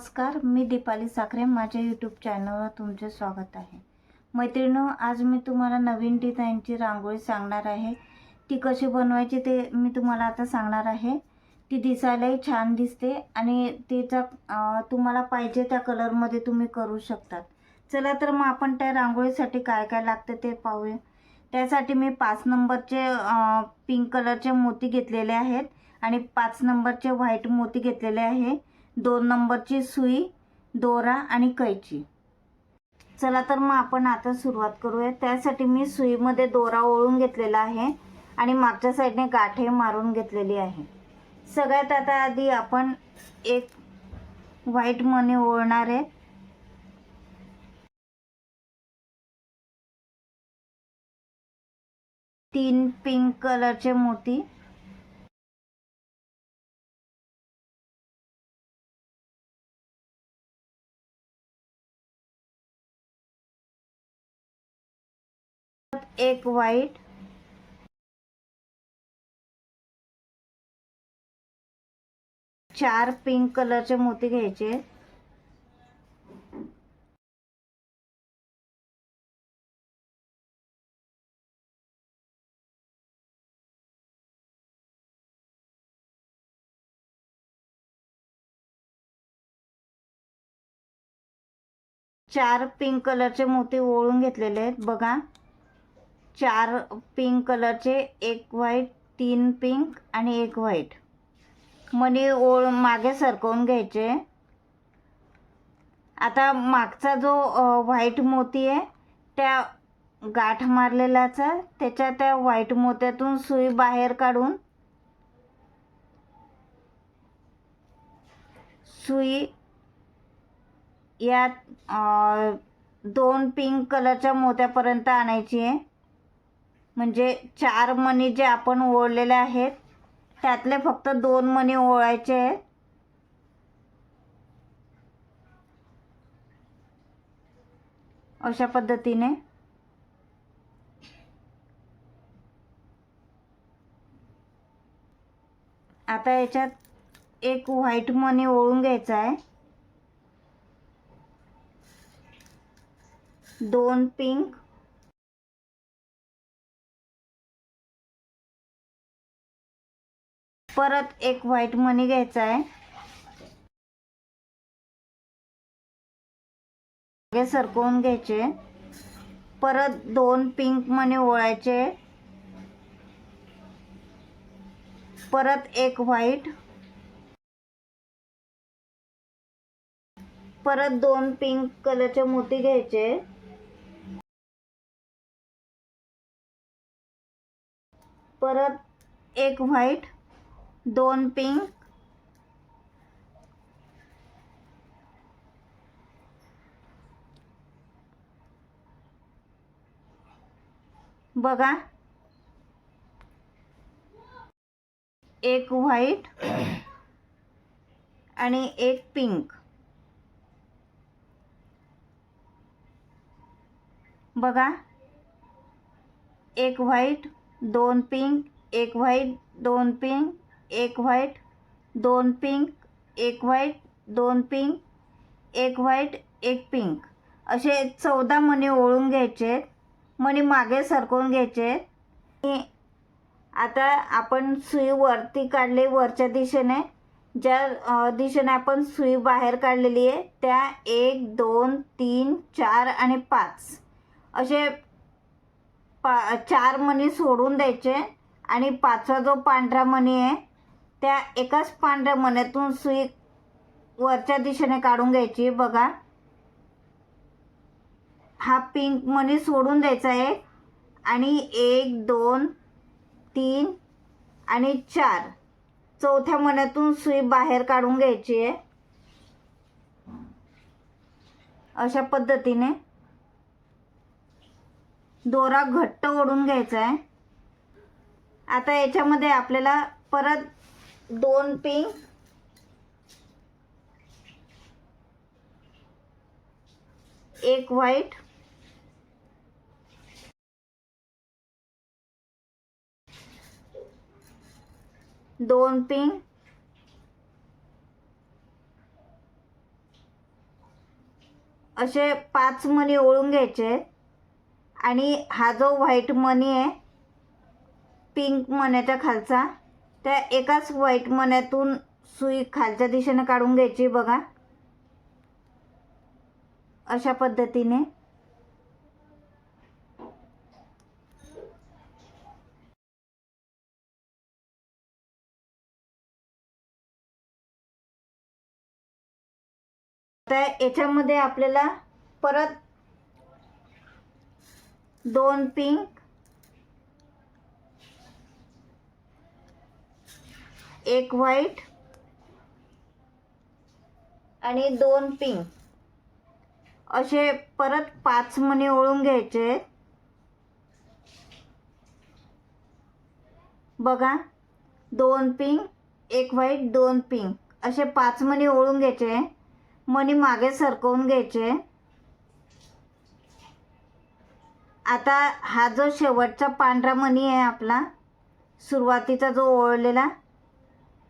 नमस्कार, मी दीपाली साखरे. माझ्या यूट्यूब चॅनलवर तुमचे स्वागत आहे. मैत्रिणींनो, आज मी तुम्हाला नवीन डिझाईनची रांगोळी सांगणार आहे. ती कशी बनवायची ते मी तुम्हाला आता सांगणार आहे. ती दिसायलाही छान दिसते आणि तिचा तुम्हाला पाहिजे त्या कलरमध्ये तुम्ही करू शकता. चला तर मग आपण त्या रांगोळीसाठी काय काय लागते ते पाहूया. त्यासाठी मी 5 नंबरचे पिंक कलरचे मोती घेतलेले आहेत आणि 5 नंबरचे व्हाईट मोती घेतलेले आहे. 2 नंबरची सुई, दोरा आणि कैची. चला तर मग आपण आता सुरुवात करूया. त्यासाठी मी सुईमध्ये दोरा ओळून घेतलेला आहे आणि मागच्या साईडने गाठे मारून घेतलेली आहे. सगळ्यात आता आधी आपण एक व्हाईट मणी ओळणार आहे. तीन पिंक कलरचे मोती, एक व्हाईट, चार पिंक कलरचे मोती घ्यायचे. चार पिंक कलरचे मोती ओळून घेतलेले आहेत बघा. 4 पिंक कलरचे, एक व्हाईट, 3 पिंक आणि एक व्हाईट मणी ओळ मागे सरकवून घ्यायचे. आता मागचा जो व्हाईट मोती आहे त्या गाठ मारलेलाचा त्याच्या त्या व्हाईट मोत्यातून सुई बाहेर काढून सुई या 2 पिंक कलरच्या मोत्यापर्यंत आणायची आहे. म्हणजे 4 मणी जे आपण ओळलेले आहेत त्यातले फक्त 2 मणी ओळायचे आहेत. अशा पद्धतीने आता याच्यात एक व्हाईट मणी ओळून घ्यायचा आहे. 2 पिंक, परत एक व्हाईट मणी घ्यायचा आहे. मागे सरकवून घ्यायचे. परत 2 पिंक मणी ओळायचे. परत एक व्हाईट, परत 2 पिंक कलरचे मोती घ्यायचे. परत एक व्हाईट, 2 पिंक, बघा, एक व्हाईट आणि एक पिंक. बघा, एक व्हाईट, 2 पिंक, एक व्हाईट, 2 पिंक, एक व्हाईट, 2 पिंक, एक व्हाईट, 2 पिंक, एक व्हाईट, एक पिंक असे 14 मणी ओळून घ्यायचे. मणी मागे सरकवून घ्यायचे. आता आपण सुई वरती काढली, वरच्या दिशेने ज्या दिशेने आपण सुई बाहेर काढलेली आहे त्या 1 2 3 4 आणि 5 असे 4 मणी सोडून द्यायचे आणि 5वा जो पांढरा मणी आहे त्या एकाच पांढऱ्या मण्यातून सुई वरच्या दिशेने काढून घ्यायची. बघा, हा पिंक मणी सोडून द्यायचा आहे आणि 1 2 3 आणि 4 चौथ्या मण्यातून सुई बाहेर काढून घ्यायची आहे. अशा पद्धतीने दोरा घट्ट ओढून घ्यायचा आहे. आता याच्यामध्ये आपल्याला परत 2 पिंक, एक व्हाईट, दोन पिंक, असे 5 मणी ओळून घ्यायचे आणि हा जो व्हाईट मणी आहे पिंक मण्याच्या खालचा, त्या एकाच व्हाईट मण्यातून सुई खालच्या दिशेने काढून घ्यायची बघा, अशा पद्धतीने. आता याच्यामध्ये आपल्याला परत 2 पिंक, 1 व्हाईट आणि 2 पिंक असे परत 5 मणी ओळून घ्यायचे बघा. 2 पिंक, 1 व्हाईट, 2 पिंक असे 5 मणी ओळून घ्यायचे. मणी मागे सरकवून घ्यायचे. आता हा जो शेवटचा पांढरा मणी आहे आपला, सुरुवातीचा जो ओळलेला,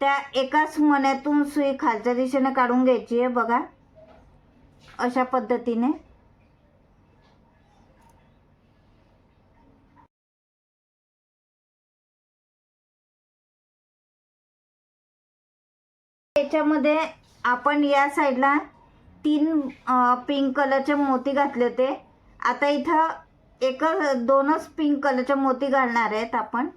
त्या एकाच मण्यातून सुई खालच्या दिशेने काढून घ्यायची आहे बघा, अशा पद्धतीने. याच्यामध्ये आपण या साईडला 3 पिंक कलरचे मोती घातले होते. आता इथं दोनच पिंक कलरचे मोती घालणार आहेत आपण.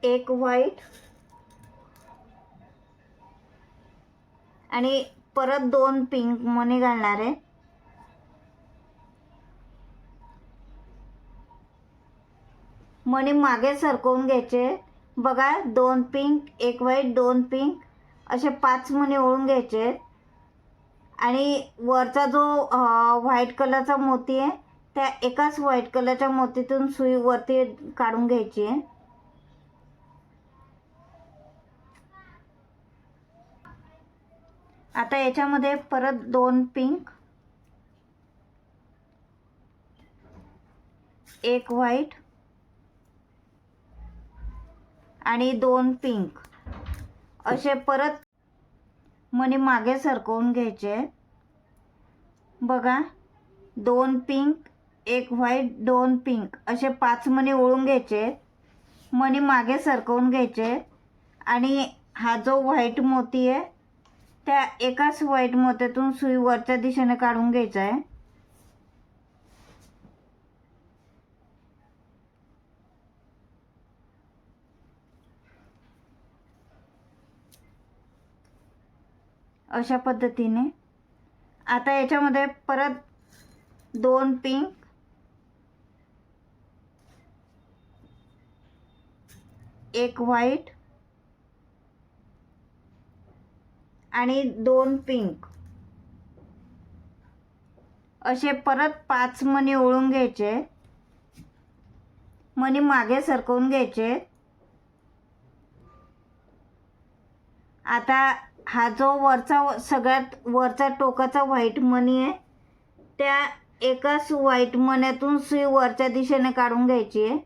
एक व्हाईट आणि परत 2 पिंक मणी घालणार आहे. मणी मागे सरकवून घ्यायचे बघा. 2 पिंक, 1 व्हाईट, 2 पिंक असे 5 मणी ओळून घ्यायचे आणि वरचा जो व्हाईट कलरचा मोती आहे त्या एकाच व्हाईट कलरच्या मोतीतून सुई वरती काढून घ्यायची आहे. आता याच्यामध्ये परत 2 पिंक, 1 व्हाईट आणि 2 पिंक असे परत मणी मागे सरकवून घ्यायचे बघा. 2 पिंक, 1 व्हाईट, 2 पिंक असे 5 मणी ओळून घ्यायचे. मणी मागे सरकवून घ्यायचे आणि हा जो व्हाईट मोती आहे त्या एकाच व्हाईट मोत्यातून सुई वरच्या दिशेने काढून घ्यायचा आहे. अशा पद्धतीने. आता याच्यामध्ये परत 2 पिंक, 1 व्हाईट आणि 2 पिंक असे परत 5 मणी ओळून घ्यायचे. मणी मागे सरकवून घ्यायचे. आता हा जो सगळ्यात वरचा टोकाचा व्हाईट मणी आहे त्या एकाच व्हाईट मण्यातून सुई वरच्या दिशेने काढून घ्यायची आहे.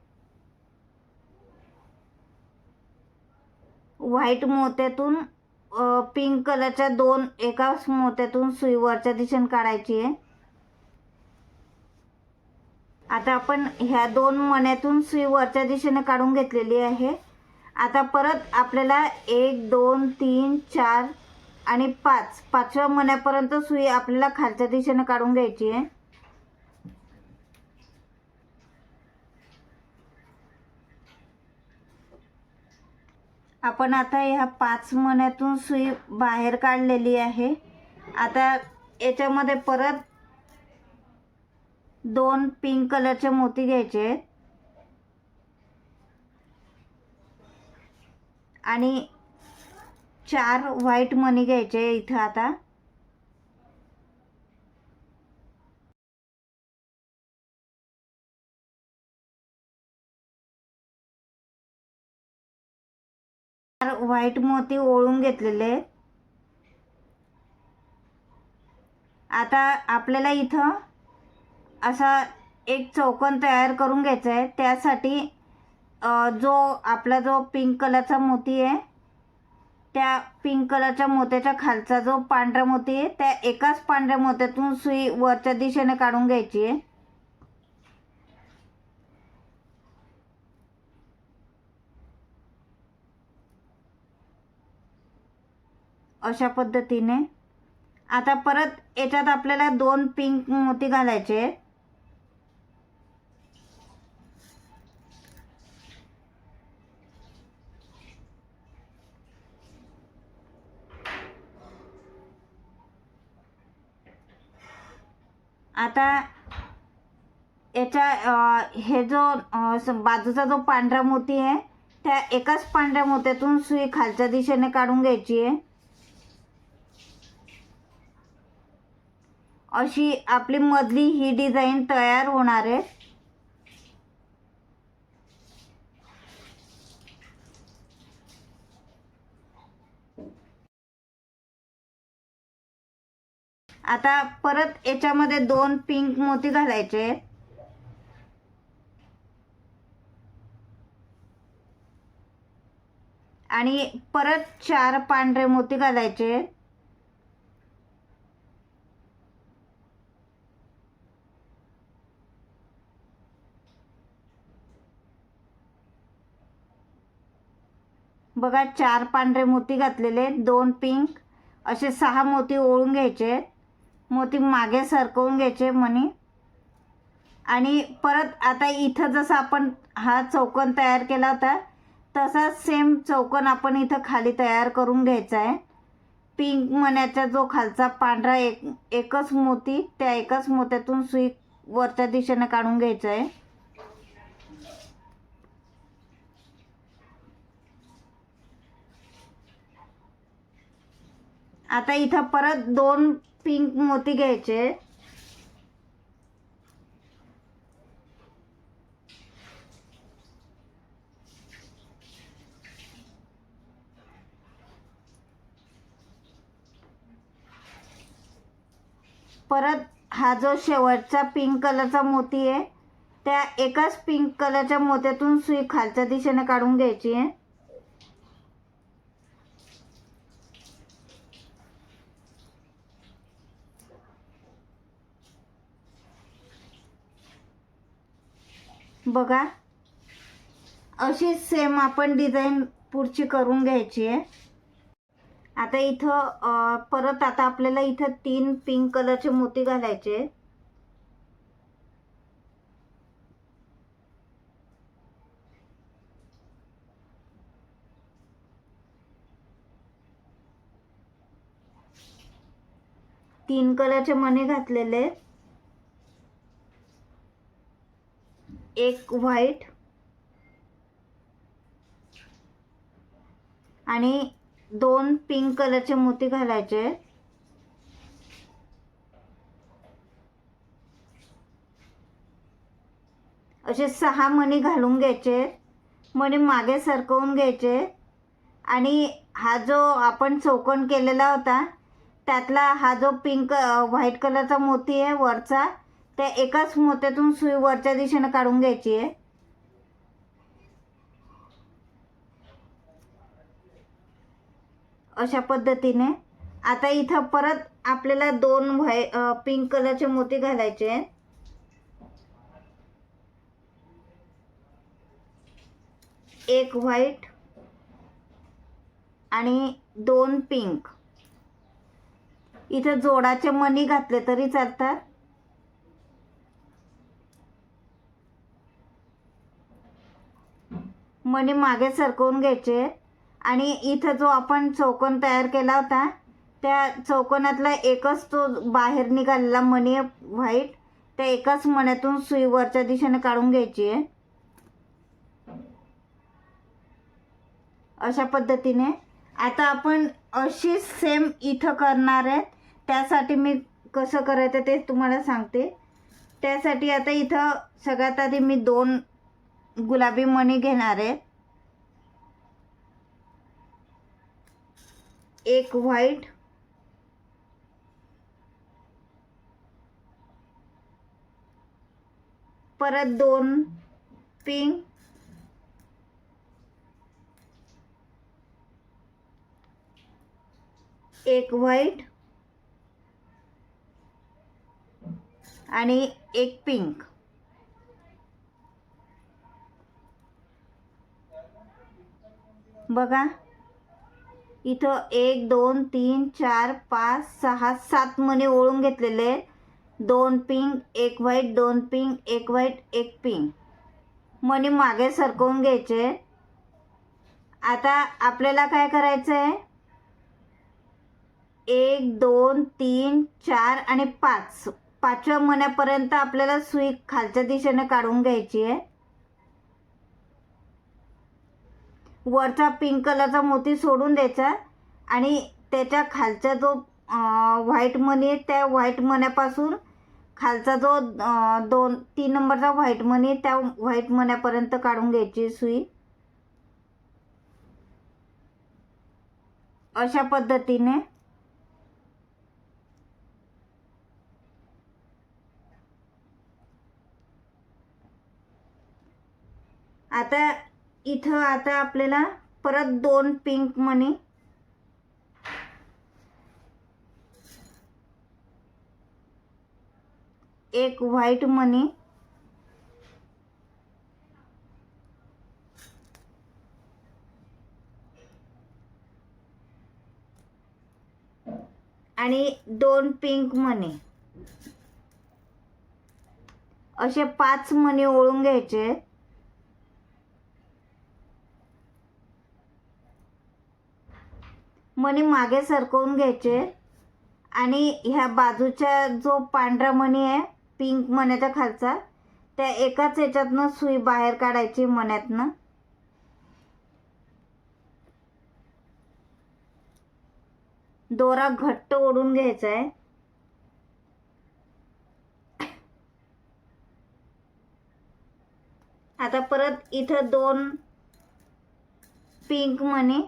व्हाईट मोत्यातून पिंक कलरच्या एकाच मोत्यातून सुई वरच्या दिशेने काढायची आहे. आता आपण ह्या 2 मण्यातून सुई वरच्या दिशेने काढून घेतलेली आहे. आता परत आपल्याला 1, 2, 3, 4 आणि 5 पाचव्या मण्यापर्यंत सुई आपल्याला खालच्या दिशेने काढून घ्यायची आहे. आपण आता ह्या 5 मण्यातून सुई बाहेर काढलेली आहे. आता याच्यामध्ये परत 2 पिंक कलरचे मोती घ्यायचे आणि 4 व्हाईट मणी घ्यायचे. इथं आता व्हाईट मोती ओळून घेतलेले. आता आपल्याला इथं असा एक चौकोन तयार करून घ्यायचा आहे. त्यासाठी जो आपला जो पिंक कलरचा मोती आहे, त्या पिंक कलरच्या मोत्याच्या खालचा जो पांढरा मोती आहे, त्या एकाच पांढऱ्या मोत्यातून सुई वरच्या दिशेने काढून घ्यायची आहे. अशा पद्धतीने. आता परत याच्यात आपल्याला 2 पिंक मोती घालायचे आहेत. आता याच्या हे जो बाजूचा जो पांढरा मोती आहे, त्या एकाच पांढऱ्या मोत्यातून सुई खालच्या दिशेने काढून घ्यायची आहे. अशी आपली मधली ही डिझाईन तयार होणार आहे. आता परत याच्यामध्ये 2 पिंक मोती घालायचे आहेत. आणि परत 4 पांढरे मोती घालायचे आहेत. बघा, 4 पांढरे मोती घातलेले, 2 पिंक, असे 6 मोती ओळून घ्यायचे. मोती मागे सरकवून घ्यायचे मणी. आणि परत आता इथं जसं आपण हा चौकोन तयार केला होता, तसाच सेम चौकोन आपण इथं खाली तयार करून घ्यायचा आहे. पिंक मण्याचा जो खालचा पांढरा एकच मोती, त्या एकाच मोत्यातून सुई वरच्या दिशेने काढून घ्यायचं आहे. आता इथं परत 2 पिंक मोती घ्यायचे. परत हा जो शेवटचा पिंक कलरचा मोती आहे, त्या एकाच पिंक कलरच्या मोत्यातून सुई खालच्या दिशेने काढून घ्यायची आहे. बघा, अशी सेम आपण डिझाईन पुढची करून घ्यायची आहे. आता इथं परत आता आपल्याला इथं 3 पिंक कलरचे मोती घालायचे. तीन कलरचे मणी घातलेले, एक व्हाईट आणि 2 पिंक कलरचे मोती घालायचे. असे 6 मणी घालून घ्यायचे. मणी मागे सरकवून घ्यायचे. आणि हा जो आपण चौकोन केलेला होता, त्यातला हा जो पिंक व्हाईट कलरचा मोती आहे वरचा, त्या एकाच मोत्यातून सुई वरच्या दिशेने काढून घ्यायची आहे. अशा पद्धतीने. आता इथं परत आपल्याला 2 पिंक कलरचे मोती घालायचे. एक व्हाईट आणि 2 पिंक. इथं जोडाचे मणी घातले तरी चालतात. मणी मागे सरकवून घ्यायचे. आणि इथं जो आपण चौकोन तयार केला होता, त्या चौकोनातला एकच तो बाहेर निघालेला मणी व्हाईट, त्या एकाच मण्यातून सुई वरच्या दिशेने काढून घ्यायची आहे. अशा पद्धतीने. आता आपण अशी सेम इथं करणार आहे. त्यासाठी मी कसं करायचं ते तुम्हाला सांगते. त्यासाठी आता इथं सगळ्यात आधी मी 2 गुलाबी मणी घेणार आहे. एक व्हाईट परत 2 पिंक, एक व्हाईट आणि एक पिंक. बघा इथं 1 2 3 4 5 6 7 मणी ओळून घेतलेले आहेत. 2 पिंक, एक व्हाईट, 2 पिंक, एक व्हाईट, एक पिंक. मणी मागे सरकवून घ्यायचे. आता आपल्याला काय करायचं आहे, 1 2 3 4 आणि 5, 5व्या मण्यापर्यंत आपल्याला सुई खालच्या दिशेने काढून घ्यायची आहे. वरचा पिंक कलरचा मोती सोडून द्यायचा आणि त्याच्या खालचा जो व्हाईट मणी आहे त्या व्हाईट मण्यापासून खालचा जो 3 नंबरचा व्हाईट मणी त्या व्हाईट मण्यापर्यंत काढून घ्यायची सुई. अशा पद्धतीने आता इथं आपल्याला परत 2 पिंक मणी, एक व्हाईट मणी आणि 2 पिंक मणी, असे 5 मणी ओळून घ्यायचे. मणी मागे सरकवून घ्यायचे आणि ह्या बाजूच्या जो पांढरा मणी आहे पिंक मण्याच्या खालचा, त्या एकाच याच्यातनं सुई बाहेर काढायची मण्यातनं. दोरा घट्ट ओढून घ्यायचा आहे. आता परत इथं 2 पिंक मणी,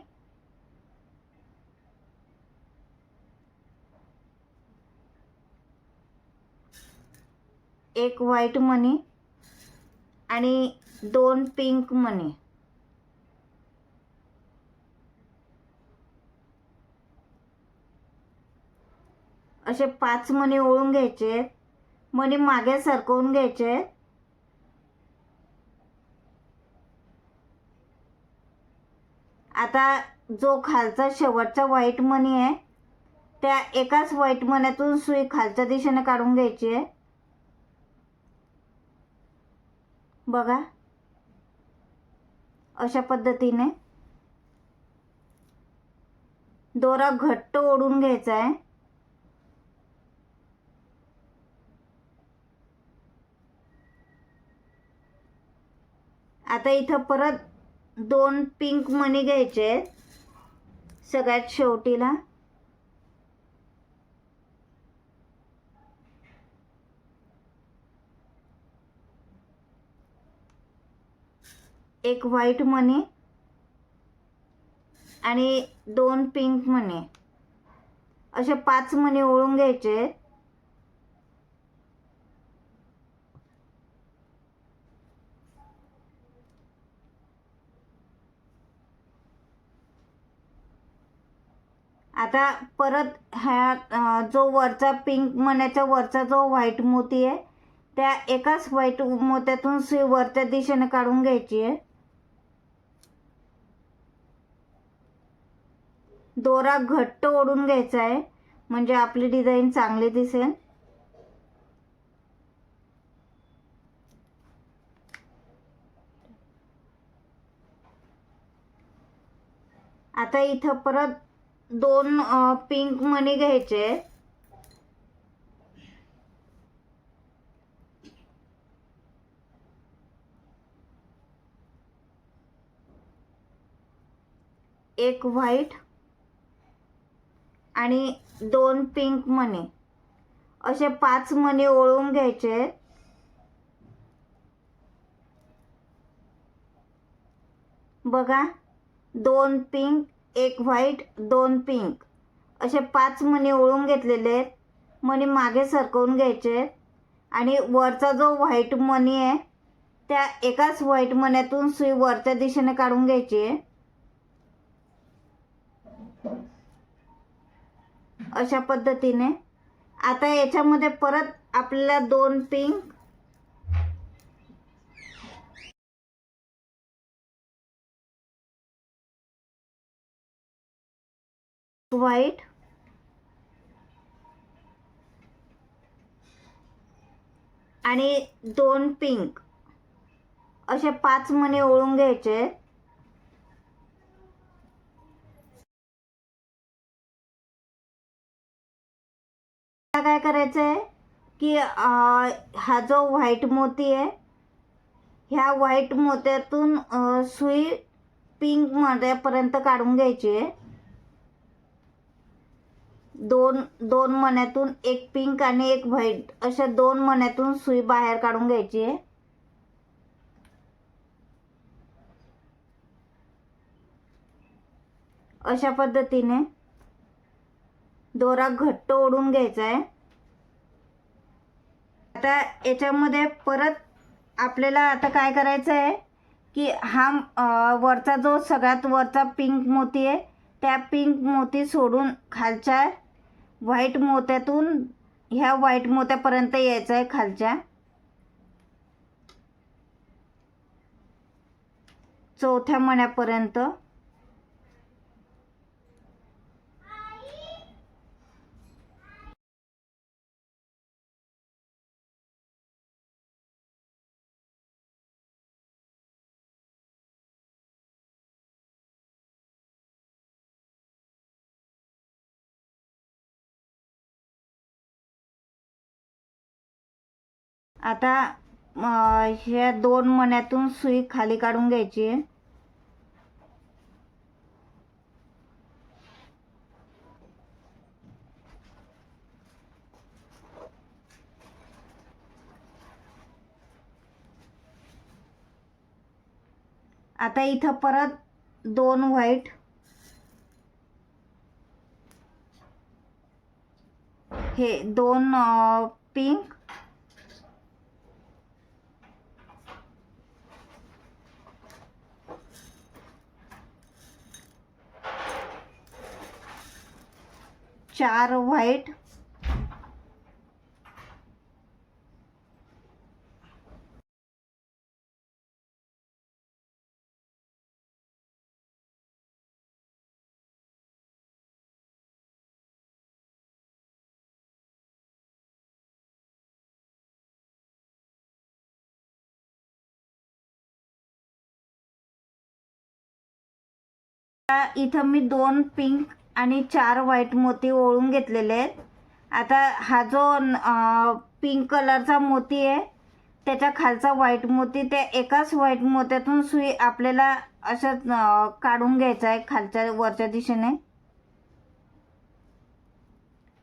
एक व्हाईट मणी आणि 2 पिंक मणी. असे 5 मणी ओळून घ्यायचे. मणी मागे सरकवून घ्यायचे. आता जो खालचा शेवटचा व्हाईट मणी आहे त्या एकाच व्हाईट मण्यातून सुई खालच्या दिशेने काढून घ्यायची आहे. बघा अशा पद्धतीने दोरा घट्ट ओढून घ्यायचा आहे. आता इथं परत 2 पिंक मणी घ्यायचे आहेत सगळ्यात शेवटीला. एक व्हाईट मणी आणि 2 पिंक मणी, असे 5 मणी ओळून घ्यायचे. आता परत ह्या जो वरचा पिंक मण्याच्या वरचा जो व्हाईट मोती आहे त्या एकाच व्हाईट मोत्यातून सुई वरच्या दिशेने काढून घ्यायची आहे. दोरा घट्ट ओढून घ्यायचा आहे म्हणजे आपली डिझाईन चांगली दिसेल. आता इथं परत 2 पिंक मणी घ्यायचे. एक व्हाईट आणि 2 पिंक मणी, असे 5 मणी ओळून घ्यायचे. बघा 2 पिंक, एक व्हाईट, 2 पिंक, असे 5 मणी ओळून घेतलेले आहेत. मणी मागे सरकवून घ्यायचे आणि वरचा जो व्हाईट मणी आहे त्या एकाच व्हाईट मण्यातून सुई वरच्या दिशेने काढून घ्यायची आहे. अशा पद्धतीने. आता याच्यामध्ये परत आपल्याला 2 पिंक व्हाईट आणि 2 पिंक असे 5 मणी ओळून घ्यायचे. आता काय करायचं आहे की हा जो व्हाईट मोती आहे ह्या व्हाईट मोत्यातून सुई पिंक मण्यापर्यंत काढून घ्यायची आहे. दोन मण्यातून एक पिंक आणि एक व्हाईट अशा 2 मण्यातून सुई बाहेर काढून घ्यायची आहे. अशा पद्धतीने दोरा घट्ट ओढून घ्यायचा आहे. आता याच्यामध्ये परत आपल्याला आता काय करायचं आहे की हा वरचा जो सगळ्यात वरचा पिंक मोती आहे त्या पिंक मोती सोडून खालच्या व्हाईट मोत्यातून ह्या व्हाईट मोत्यापर्यंत यायचं आहे खालच्या चौथ्या मण्यापर्यंत. आता ह्या 2 मण्यातून सुई खाली काढून घ्यायची आहे. आता इथं परत 2 व्हाईट हे 2 पिंक चार व्हाईट इथं मी 2 पिंक आणि 4 व्हाईट मोती ओळून घेतलेले आहेत. आता हा जो पिंक कलरचा मोती आहे त्याच्या खालचा व्हाईट मोती त्या एकाच व्हाईट मोत्यातून सुई आपल्याला असं काढून घ्यायचा आहे खालच्या वरच्या दिशेने.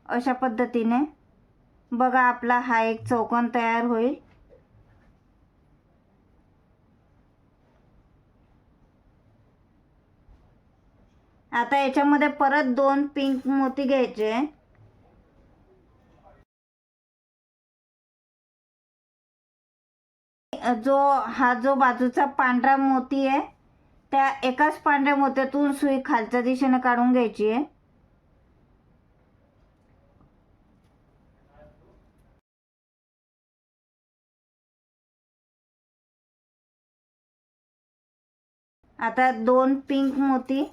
अशा पद्धतीने बघा आपला हा एक चौकोन तयार होईल. आता याच्यामध्ये परत 2 पिंक मोती घ्यायचे. हा जो बाजूचा पांढरा मोती आहे त्या एकाच पांढऱ्या मोत्यातून सुई खालच्या दिशेने काढून घ्यायची आहे. आता 2 पिंक मोती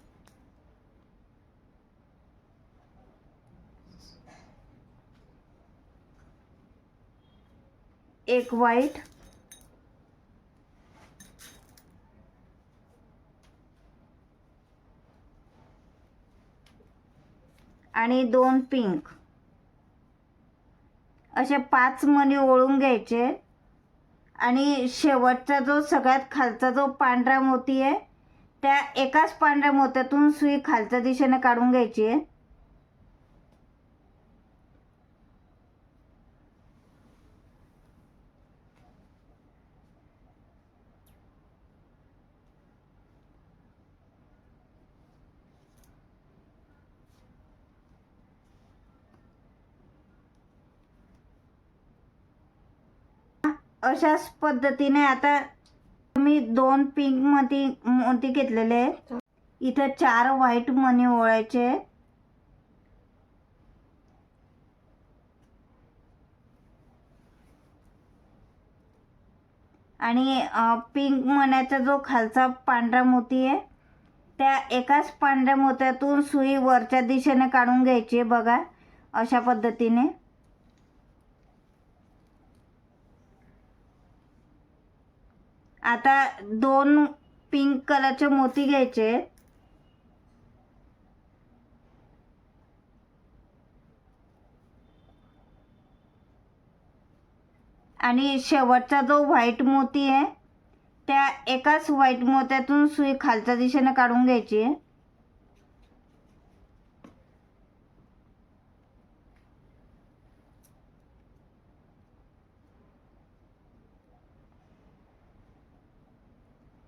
एक व्हाईट आणि 2 पिंक असे 5 मणी ओळून घ्यायचे. आणि शेवटचा जो सगळ्यात खालचा जो पांढरा मोती आहे त्या एकाच पांढऱ्या मोत्यातून सुई खालच्या दिशेने काढून घ्यायची आहे. अशाच पद्धतीने आता मी 2 पिंक मोती घेतलेले आहेत. इथं 4 व्हाईट मणी ओळायचे आहेत. आणि पिंक मण्याचा जो खालचा पांढरा मोती आहे त्या एकाच पांढऱ्या मोत्यातून सुई वरच्या दिशेने काढून घ्यायची आहे बघा, अशा पद्धतीने. आता 2 पिंक कलरचे मोती घ्यायचे आणि शेवटचा जो व्हाईट मोती आहे त्या एकाच व्हाईट मोत्यातून सुई खालच्या दिशेने काढून घ्यायची आहे.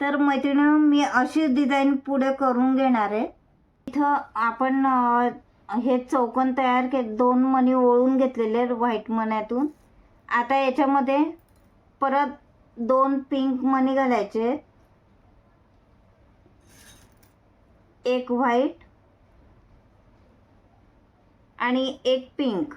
तर मैत्रिणींनो, मी अशी डिझाईन पुढे करून घेणार आहे. इथं आपण हे चौकोन तयार केले, 2 मणी ओळून घेतलेले व्हाईट मण्यातून. आता याच्यामध्ये परत 2 पिंक मणी घालायचे, एक व्हाईट आणि एक पिंक.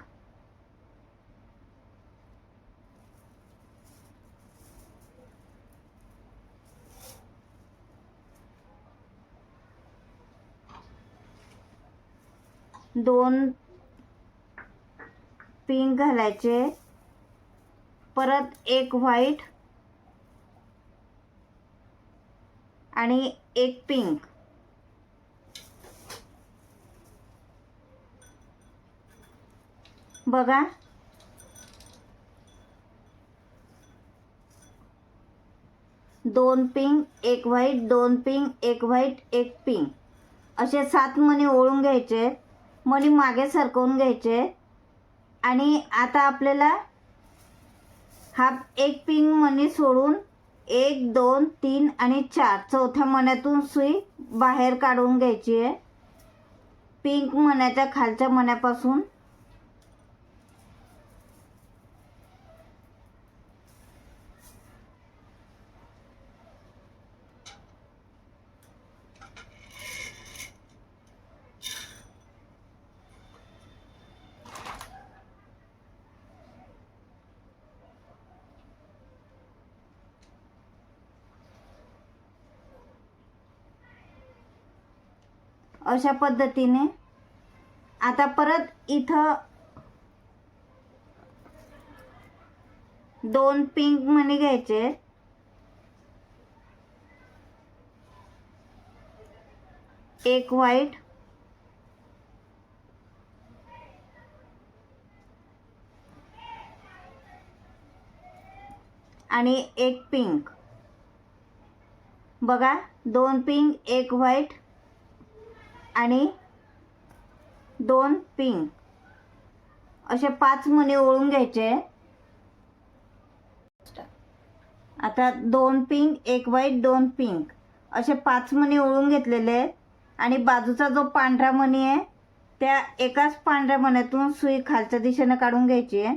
दोन पिंक घालायचे, परत एक व्हाईट आणि एक पिंक. बघा, दोन पिंक, एक व्हाईट, 2 पिंक, एक व्हाईट, एक पिंक, असे 7 मणी ओळून घ्यायचे. मणी मागे सरकवून घ्यायचे आणि आता आपल्याला हा एक पिंक मणी सोडून 1 2 3 आणि 4 चौथ्या मण्यातून सुई बाहेर काढून घ्यायची आहे, पिंक मण्याच्या खालच्या मण्यापासून. अशा पद्धतीने आता परत इथं 2 पिंक मणी घ्यायचे, एक व्हाईट आणि एक पिंक. बघा, 2 पिंक, एक व्हाईट आणि 2 पिंक, असे 5 मणी ओळून घ्यायचे. आता 2 पिंक, एक व्हाईट, 2 पिंक, असे 5 मणी ओळून घेतलेले आहेत. आणि बाजूचा जो पांढरा मणी आहे त्या एकाच पांढऱ्या मण्यातून सुई खालच्या दिशेने काढून घ्यायची आहे.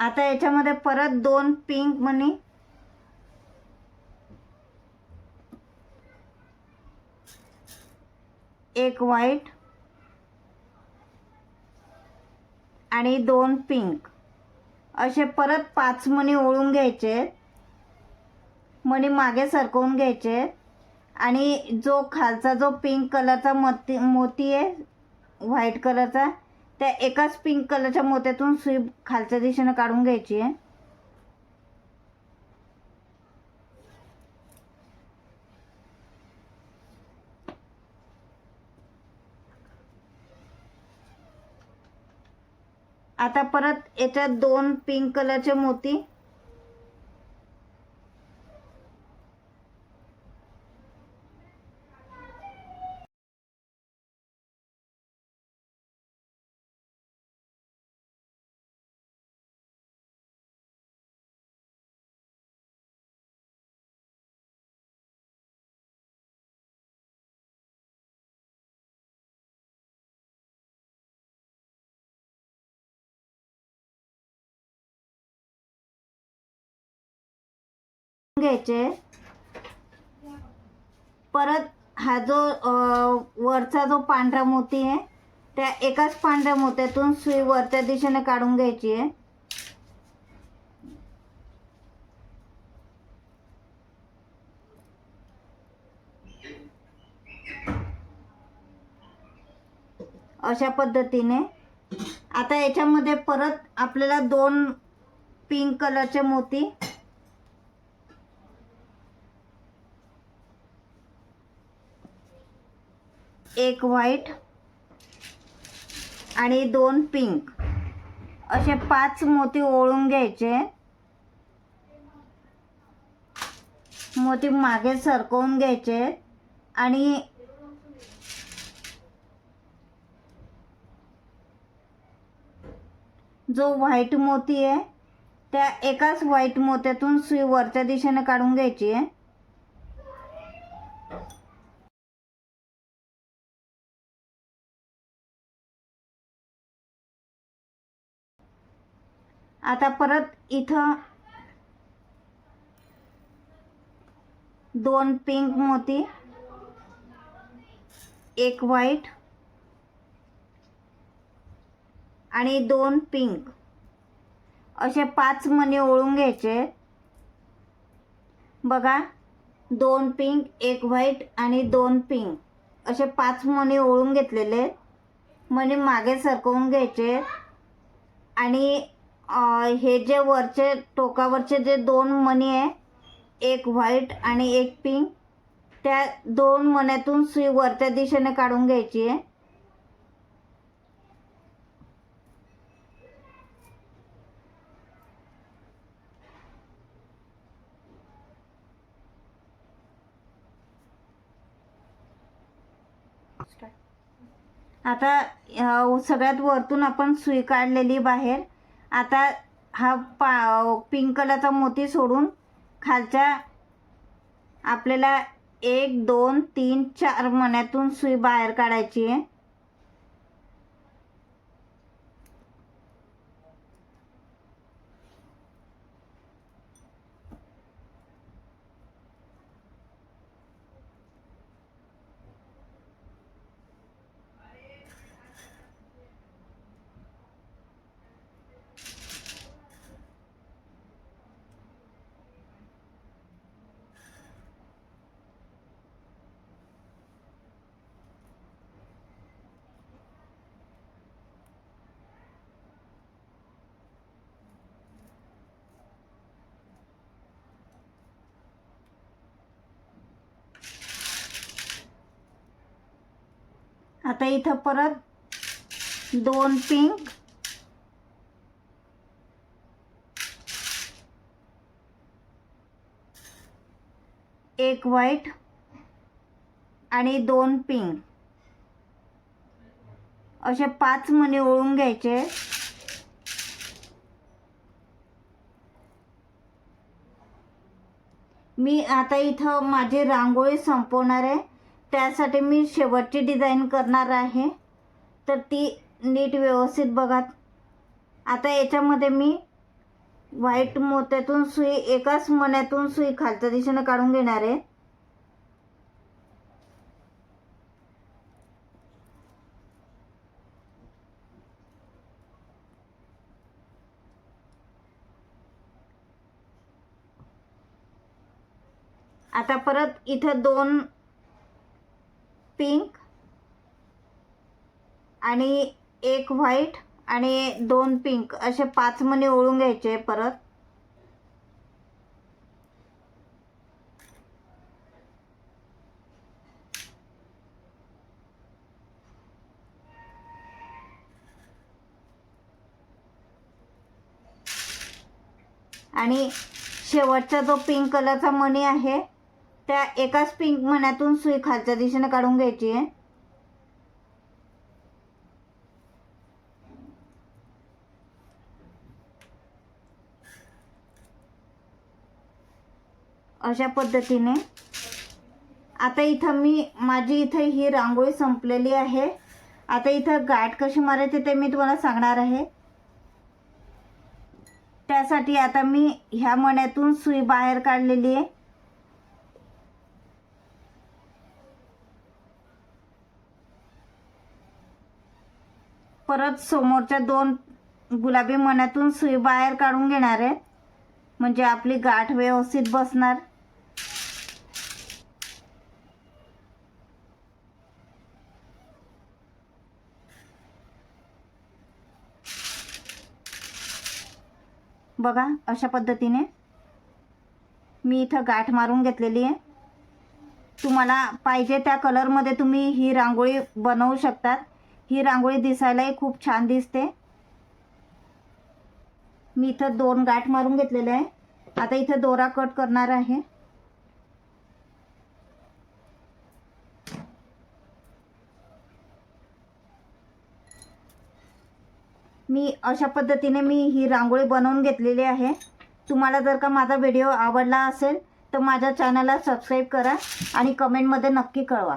आता याच्यामध्ये परत 2 पिंक मणी, एक व्हाईट आणि 2 पिंक, असे परत 5 मणी ओळून घ्यायचे. मणी मागे सरकवून घ्यायचे आणि जो खालचा जो पिंक कलरचा मोती आहे व्हाईट कलरचा त्या एकाच पिंक कलरच्या मोत्यातून सुई खालच्या दिशेने काढून घ्यायची आहे. आता परत याच्यात 2 पिंक कलरचे मोती, घ्यायचे। परत हा जो वरचा जो पांढरा मोती आहे त्या एकाच पांढऱ्या मोत्यातून सुई वरच्या दिशेने काढून घ्यायची आहे। अशा पद्धतीने आता याच्यामध्ये परत आपल्याला 2 पिंक कलरचे मोती, एक व्हाईट आणि 2 पिंक असे 5 मोती ओळून घ्यायचे। मोती मागे सरकवून घ्यायचे आणि जो व्हाईट मोती आहे त्या एकाच व्हाईट मोत्यातून सुई वरच्या दिशेने काढून घ्यायची आहे। आता परत इथं 2 पिंक मोती, एक व्हाईट आणि 2 पिंक असे 5 मणी ओळून घ्यायचे। बघा 2 पिंक, एक व्हाईट आणि 2 पिंक असे 5 मणी ओळून घेतलेले। मणी मागे सरकवून घ्यायचे आणि हे जे वरचे टोकावरचे जे 2 मणी आहे, एक व्हाईट आणि एक पिंक, त्या 2 मण्यांतून सुई वरच्या दिशेने काढून घ्यायची आहे। आता सगळ्यात वरतून आपण सुई काढलेली बाहेर। आता हा पिंक कलरचा मोती सोडून खालच्या आपल्याला 1 2 3 4 मण्यातून सुई बाहेर काढायची आहे। आता इथं परत 2 पिंक, एक व्हाईट आणि 2 पिंक असे 5 मणी ओळून घ्यायचे। मी आता इथं माझी रांगोळी संपवणार आहे, त्यासाठी मी शेवटची डिझाईन करणार आहे, तर ती नीट व्यवस्थित बघा। आता याच्यामध्ये मी व्हाईट मोत्यातून सुई एकाच मण्यातून सुई खालच्या दिशेने काढून घेणार आहे। आता परत इथं 2 पिंक आणि एक व्हाईट आणि 2 पिंक असे 5 मणी ओळून घ्यायचे परत। आणि शेवटचा जो पिंक कलरचा मणी आहे त्या एकाच पिंक मण्यातून सुई खालच्या दिशेने काढून घ्यायची आहे। अशा पद्धतीने आता इथं मी माझी इथे ही रांगोळी संपलेली आहे। आता इथं गाठ कशी मारायची ते मी तुम्हाला सांगणार आहे। त्यासाठी आता मी ह्या मण्यातून सुई बाहेर काढलेली आहे. परत समोरच्या 2 गुलाबी मण्यातून सुई बाहेर काढून घेणार आहे, म्हणजे आपली गाठ व्यवस्थित बसणार. बघा अशा पद्धतीने मी इथं गाठ मारून घेतलेली आहे. तुम्हाला पाहिजे त्या कलरमध्ये तुम्ही ही रांगोळी बनवू शकतात. ही रांगोळी दिसायलाही खूप छान दिसते. मी इथं 2 गाठ मारून घेतलेले आहे. आता इथं दोरा कट करणार आहे. मी अशा पद्धतीने ही रांगोळी बनवून घेतलेली आहे. तुम्हाला जर का माझा व्हिडिओ आवडला असेल तर माझ्या चॅनलला सबस्क्राईब करा आणि कमेंटमध्ये नक्की कळवा.